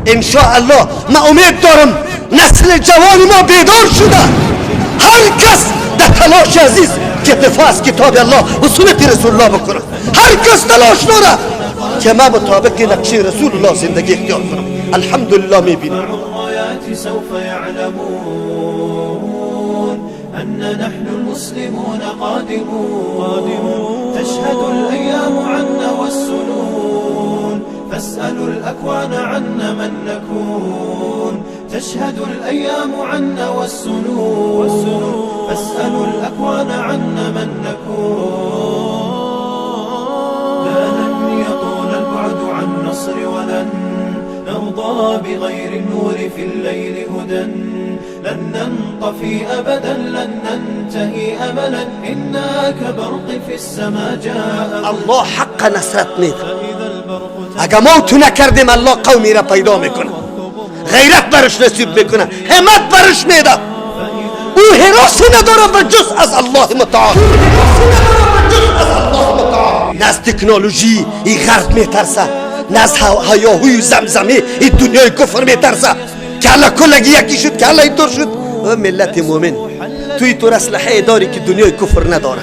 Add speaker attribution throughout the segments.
Speaker 1: ان شاء الله ما امید دارم نسل جوان ما بیدار شده، هر کس در تلاش عزیز که دفاع از کتاب الله و سنت رسول الله بکنه، هر کس تلاش داره که ما مطابق نقشه رسول الله زندگی اختیار کنم. الحمدلله میبینیم
Speaker 2: سوف يعلمون أن نحن المسلمون قادمون تشهد الأيام عنا والسنون فاسألوا الأكوان عنا من نكون تشهد الأيام عنا والسنون فاسألوا الأكوان عنا من نكون لا لن يطول البعد عن نصر ولن نرضى بغير النور في الليل هدى لن ننطفي أبدا لن ننتهي أملا إنا كبرق في السماء جاء
Speaker 1: الله حق نصرت میده. اگه ما تو نکردیم الله قومی را پیدا میکنه، غیرت برش نصیب میکنه، همت برش میده. او حراسی نداره و جز از الله متعال، نه از تکنولوژی ای غرب میترسه، نه از هیاهوی زمزمه ای دنیای کفر میترسه که الله کلگی یکی شد که الله اینطور شد. و ملت مومن توی تو اسلحه داری که دنیای کفر نداره،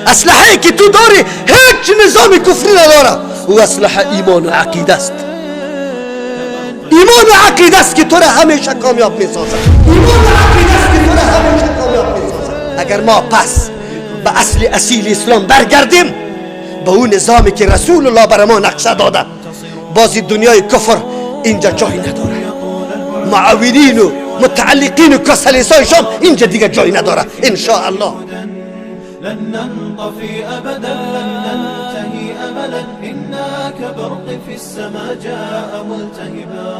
Speaker 1: اسلحه که تو داری هیچ نظام کفری نداره، و اسلحه ایمان و عقیده است. ایمان و عقیده است که تو را همیشه کامیاب میسازه. ایمان و عقیده است که تو را همیشه کامیاب میسازه. اگر ما پس به اصل اصیل اسلام برگردیم، به اون نظامی که رسول الله بر ما نقشه داده، بازی دنیای کفر اینجا جایی نداره. معاونین و متعلقین و کسلیسایشان اینجا دیگه جایی نداره ان شاء الله.
Speaker 2: لن ننطفي أبدا لن ننتهي أملا إنا كبرق في السماء جاء ملتهبا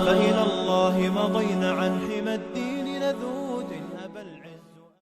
Speaker 2: فإلى الله مضينا عن حمى الدين نذور